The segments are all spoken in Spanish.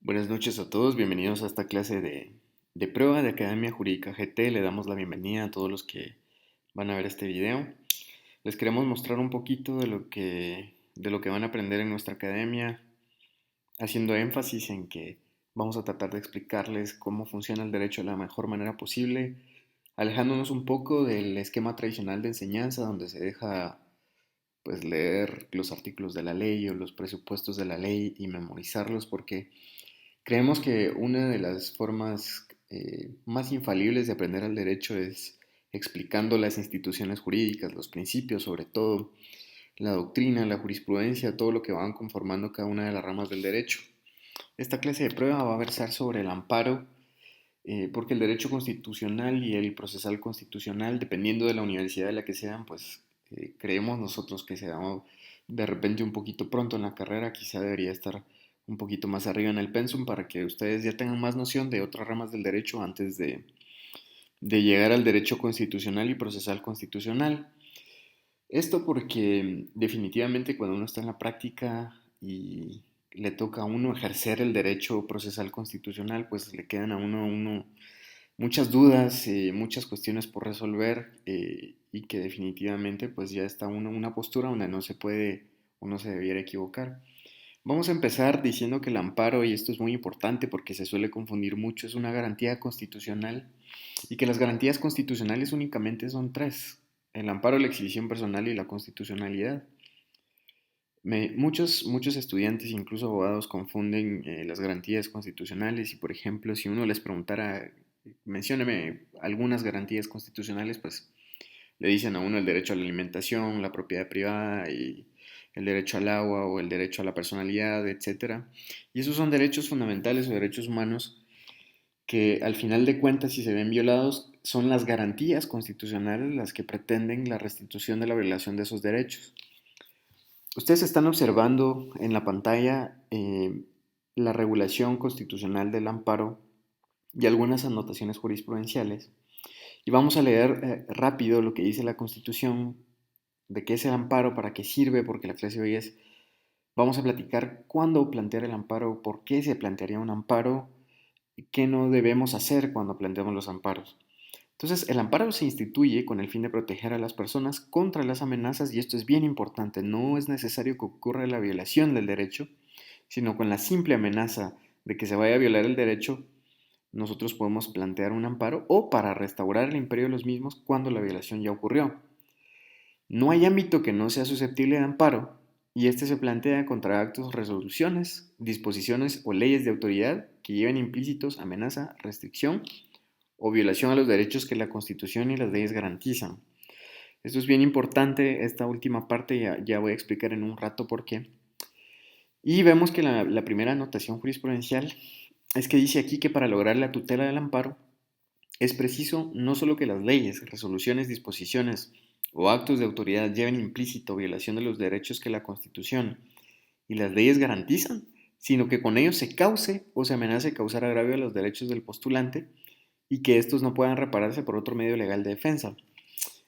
Buenas noches a todos, bienvenidos a esta clase de prueba de Academia Jurídica GT. Le damos la bienvenida a todos los que van a ver este video. Les queremos mostrar un poquito de lo que van a aprender en nuestra academia, haciendo énfasis en que vamos a tratar de explicarles cómo funciona el derecho de la mejor manera posible, alejándonos un poco del esquema tradicional de enseñanza donde se deja pues leer los artículos de la ley o los presupuestos de la ley y memorizarlos porque creemos que una de las formas más infalibles de aprender al derecho es explicando las instituciones jurídicas, los principios sobre todo, la doctrina, la jurisprudencia, todo lo que van conformando cada una de las ramas del derecho. Esta clase de prueba va a versar sobre el amparo, porque el derecho constitucional y el procesal constitucional, dependiendo de la universidad de la que sean, pues creemos nosotros que se da de repente un poquito pronto en la carrera, quizá debería estar un poquito más arriba en el pensum para que ustedes ya tengan más noción de otras ramas del derecho antes de llegar al derecho constitucional y procesal constitucional. Esto porque definitivamente cuando uno está en la práctica y le toca a uno ejercer el derecho procesal constitucional, pues le quedan a uno muchas dudas, muchas cuestiones por resolver, y que definitivamente pues ya está uno en una postura donde no se puede o no se debiera equivocar. Vamos a empezar diciendo que el amparo, y esto es muy importante porque se suele confundir mucho, es una garantía constitucional y que las garantías constitucionales únicamente son tres: el amparo, la exhibición personal y la constitucionalidad. Muchos estudiantes, incluso abogados, confunden las garantías constitucionales y, por ejemplo, si uno les preguntara, mencióneme algunas garantías constitucionales, pues le dicen a uno el derecho a la alimentación, la propiedad privada y el derecho al agua o el derecho a la personalidad, etcétera. Y esos son derechos fundamentales o derechos humanos que al final de cuentas, si se ven violados, son las garantías constitucionales las que pretenden la restitución de la violación de esos derechos. Ustedes están observando en la pantalla la regulación constitucional del amparo y algunas anotaciones jurisprudenciales. Y vamos a leer rápido lo que dice la Constitución, de qué es el amparo, para qué sirve, porque la clase de hoy es, vamos a platicar cuándo plantear el amparo, por qué se plantearía un amparo, y qué no debemos hacer cuando planteamos los amparos. Entonces, el amparo se instituye con el fin de proteger a las personas contra las amenazas, y esto es bien importante: no es necesario que ocurra la violación del derecho, sino con la simple amenaza de que se vaya a violar el derecho, nosotros podemos plantear un amparo o para restaurar el imperio de los mismos cuando la violación ya ocurrió. No hay ámbito que no sea susceptible de amparo, y este se plantea contra actos, resoluciones, disposiciones o leyes de autoridad que lleven implícitos amenaza, restricción o violación a los derechos que la Constitución y las leyes garantizan. Esto es bien importante, esta última parte ya voy a explicar en un rato por qué. Y vemos que la primera anotación jurisprudencial es que dice aquí que para lograr la tutela del amparo es preciso no solo que las leyes, resoluciones, disposiciones o actos de autoridad lleven implícito violación de los derechos que la Constitución y las leyes garantizan, sino que con ellos se cause o se amenace causar agravio a los derechos del postulante y que estos no puedan repararse por otro medio legal de defensa.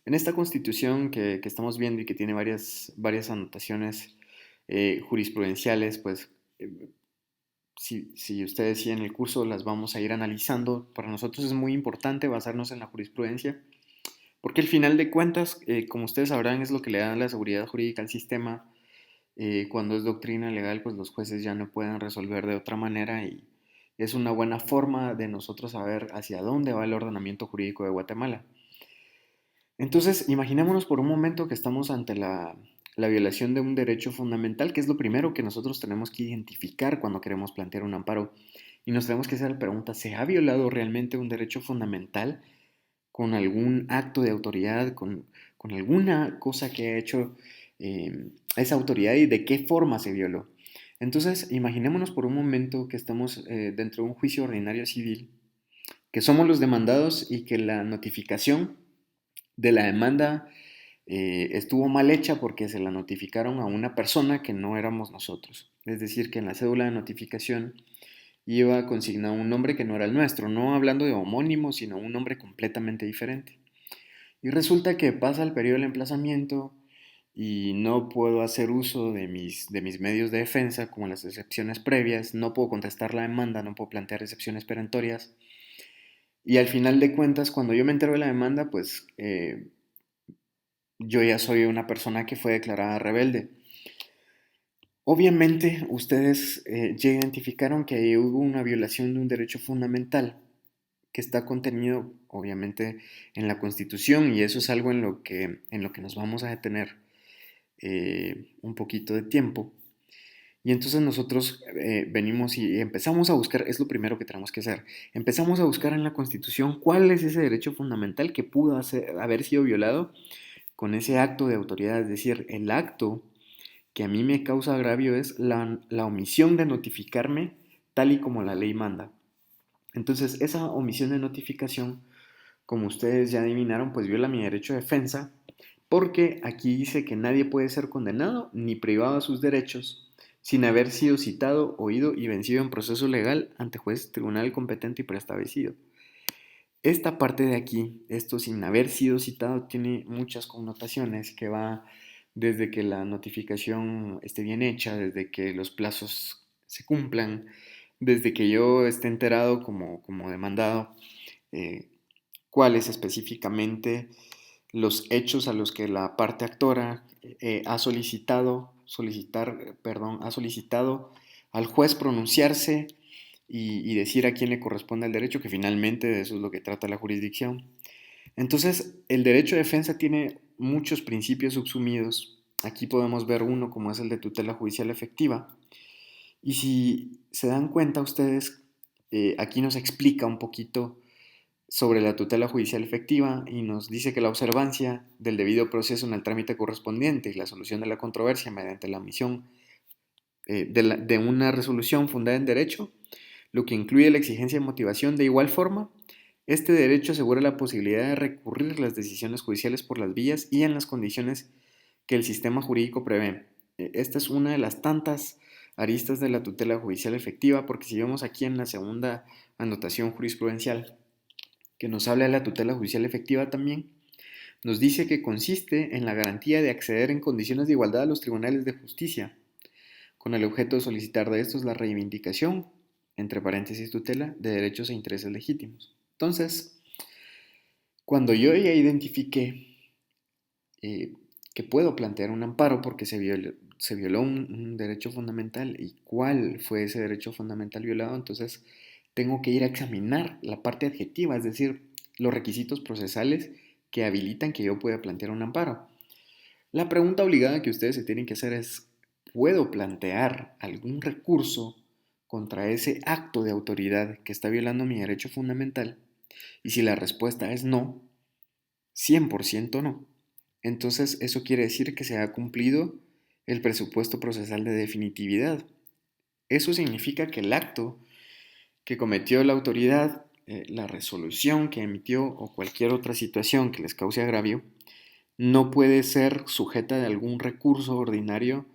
En esta Constitución que estamos viendo y que tiene varias anotaciones jurisprudenciales, pues si ustedes siguen el curso las vamos a ir analizando. Para nosotros es muy importante basarnos en la jurisprudencia, porque al final de cuentas, como ustedes sabrán, es lo que le da la seguridad jurídica al sistema. Cuando es doctrina legal, pues los jueces ya no pueden resolver de otra manera, y es una buena forma de nosotros saber hacia dónde va el ordenamiento jurídico de Guatemala. Entonces, imaginémonos por un momento que estamos ante la violación de un derecho fundamental, que es lo primero que nosotros tenemos que identificar cuando queremos plantear un amparo. Y nos tenemos que hacer la pregunta: ¿se ha violado realmente un derecho fundamental con algún acto de autoridad, con alguna cosa que ha hecho esa autoridad, y de qué forma se violó? Entonces, imaginémonos por un momento que estamos dentro de un juicio ordinario civil, que somos los demandados y que la notificación de la demanda estuvo mal hecha porque se la notificaron a una persona que no éramos nosotros. Es decir, que en la cédula de notificación iba consignado un nombre que no era el nuestro, no hablando de homónimo, sino un nombre completamente diferente. Y resulta que pasa el periodo del emplazamiento y no puedo hacer uso de mis medios de defensa, como las excepciones previas, no puedo contestar la demanda, no puedo plantear excepciones perentorias. Y al final de cuentas, cuando yo me entero de la demanda, pues yo ya soy una persona que fue declarada rebelde. Obviamente, ustedes ya identificaron que ahí hubo una violación de un derecho fundamental que está contenido, obviamente, en la Constitución, y eso es algo en lo que nos vamos a detener un poquito de tiempo. Y entonces nosotros venimos y empezamos a buscar, es lo primero que tenemos que hacer, empezamos a buscar en la Constitución cuál es ese derecho fundamental que pudo haber sido violado con ese acto de autoridad, es decir, el acto que a mí me causa agravio es la omisión de notificarme tal y como la ley manda. Entonces, esa omisión de notificación, como ustedes ya adivinaron, pues viola mi derecho de defensa, porque aquí dice que nadie puede ser condenado ni privado de sus derechos sin haber sido citado, oído y vencido en proceso legal ante juez, tribunal competente y preestablecido. Esta parte de aquí, esto sin haber sido citado, tiene muchas connotaciones que va desde que la notificación esté bien hecha, desde que los plazos se cumplan, desde que yo esté enterado como demandado, eh, cuáles específicamente los hechos a los que la parte actora ha solicitado al juez pronunciarse y decir a quién le corresponde el derecho, que finalmente de eso es lo que trata la jurisdicción. Entonces, el derecho de defensa tiene muchos principios subsumidos. Aquí podemos ver uno como es el de tutela judicial efectiva. Y si se dan cuenta ustedes, aquí nos explica un poquito sobre la tutela judicial efectiva y nos dice que la observancia del debido proceso en el trámite correspondiente y la solución de la controversia mediante la emisión de una resolución fundada en derecho, lo que incluye la exigencia de motivación. De igual forma, este derecho asegura la posibilidad de recurrir las decisiones judiciales por las vías y en las condiciones que el sistema jurídico prevé. Esta es una de las tantas aristas de la tutela judicial efectiva, porque si vemos aquí en la segunda anotación jurisprudencial, que nos habla de la tutela judicial efectiva también, nos dice que consiste en la garantía de acceder en condiciones de igualdad a los tribunales de justicia, con el objeto de solicitar de estos la reivindicación, entre paréntesis tutela, de derechos e intereses legítimos. Entonces, cuando yo ya identifiqué eh, que puedo plantear un amparo porque se violó un derecho fundamental y cuál fue ese derecho fundamental violado, entonces tengo que ir a examinar la parte adjetiva, es decir, los requisitos procesales que habilitan que yo pueda plantear un amparo. La pregunta obligada que ustedes se tienen que hacer es, ¿puedo plantear algún recurso contra ese acto de autoridad que está violando mi derecho fundamental? Y si la respuesta es no, 100% no. Entonces eso quiere decir que se ha cumplido el presupuesto procesal de definitividad. Eso significa que el acto que cometió la autoridad, la resolución que emitió o cualquier otra situación que les cause agravio, no puede ser sujeta de algún recurso ordinario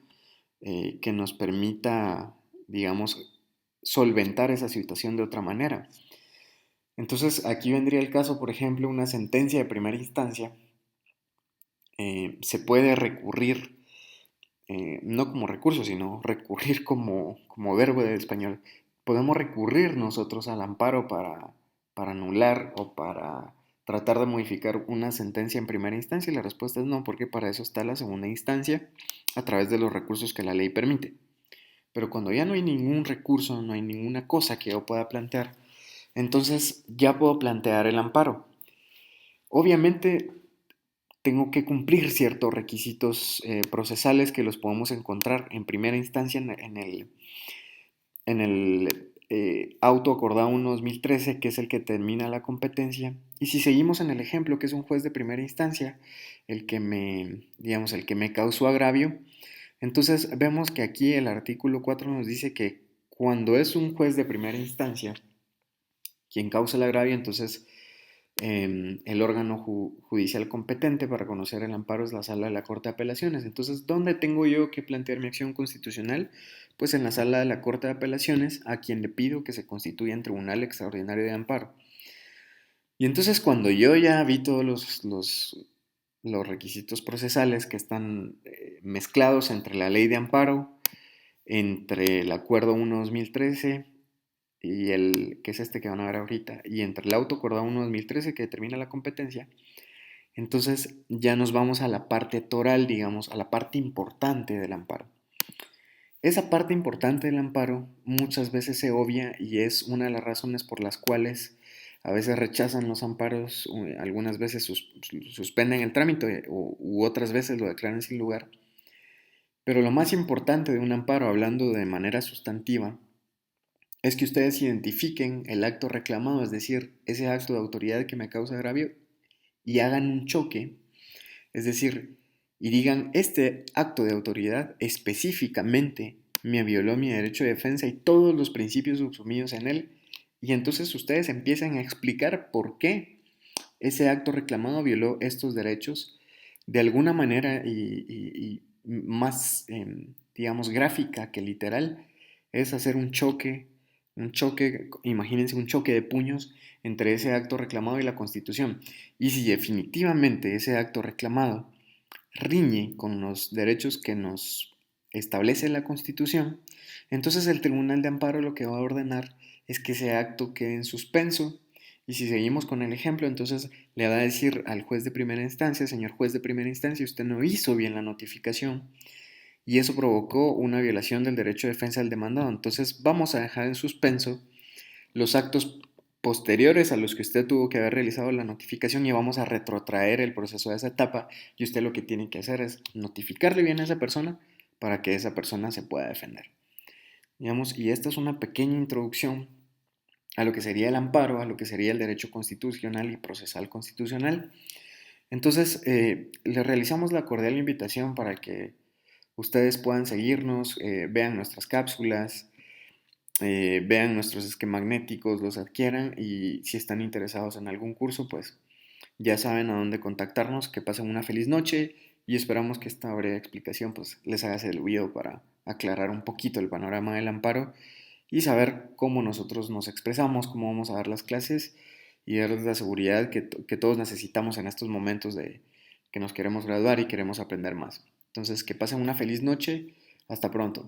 que nos permita, digamos, solventar esa situación de otra manera. Entonces, aquí vendría el caso, por ejemplo, una sentencia de primera instancia. Se puede recurrir, no como recurso, sino recurrir como verbo del español. Podemos recurrir nosotros al amparo para anular o para tratar de modificar una sentencia en primera instancia, y la respuesta es no, porque para eso está la segunda instancia a través de los recursos que la ley permite. Pero cuando ya no hay ningún recurso, no hay ninguna cosa que yo pueda plantear, entonces ya puedo plantear el amparo. Obviamente tengo que cumplir ciertos requisitos procesales que los podemos encontrar en primera instancia en el auto acordado 1/2013, que es el que termina la competencia. Y si seguimos en el ejemplo, que es un juez de primera instancia, digamos, el que me causó agravio, entonces vemos que aquí el artículo 4 nos dice que cuando es un juez de primera instancia quien causa el agravio, entonces el órgano judicial competente para conocer el amparo es la sala de la Corte de Apelaciones. Entonces, ¿dónde tengo yo que plantear mi acción constitucional? Pues en la sala de la Corte de Apelaciones, a quien le pido que se constituya en Tribunal Extraordinario de Amparo. Y entonces cuando yo ya vi todos los requisitos procesales que están mezclados entre la ley de amparo, entre el acuerdo 1-2013 y el que es este que van a ver ahorita, y entre el auto acordado 1-2013 que determina la competencia. Entonces ya nos vamos a la parte toral, digamos, a la parte importante del amparo. Esa parte importante del amparo muchas veces se obvia y es una de las razones por las cuales a veces rechazan los amparos, algunas veces suspenden el trámite u otras veces lo declaran sin lugar. Pero lo más importante de un amparo, hablando de manera sustantiva, es que ustedes identifiquen el acto reclamado, es decir, ese acto de autoridad que me causa agravio, y hagan un choque, es decir, y digan, este acto de autoridad específicamente me violó mi derecho de defensa y todos los principios subsumidos en él, y entonces ustedes empiezan a explicar por qué ese acto reclamado violó estos derechos de alguna manera y más, digamos, gráfica que literal, es hacer un choque, imagínense un choque de puños entre ese acto reclamado y la Constitución. Y si definitivamente ese acto reclamado riñe con los derechos que nos establece la Constitución, entonces el Tribunal de Amparo lo que va a ordenar es que ese acto quede en suspenso. Y si seguimos con el ejemplo, entonces le va a decir al juez de primera instancia, señor juez de primera instancia, usted no hizo bien la notificación y eso provocó una violación del derecho de defensa del demandado. Entonces vamos a dejar en suspenso los actos posteriores a los que usted tuvo que haber realizado la notificación y vamos a retrotraer el proceso de esa etapa y usted lo que tiene que hacer es notificarle bien a esa persona para que esa persona se pueda defender. Digamos, y esta es una pequeña introducción a lo que sería el amparo, a lo que sería el derecho constitucional y procesal constitucional. Entonces, les realizamos la cordial invitación para que ustedes puedan seguirnos, vean nuestras cápsulas, vean nuestros esquemagnéticos, los adquieran y si están interesados en algún curso, pues ya saben a dónde contactarnos, que pasen una feliz noche y esperamos que esta breve explicación pues les haga servido para aclarar un poquito el panorama del amparo y saber cómo nosotros nos expresamos, cómo vamos a dar las clases y darles la seguridad que todos necesitamos en estos momentos de que nos queremos graduar y queremos aprender más. Entonces, que pasen una feliz noche. Hasta pronto.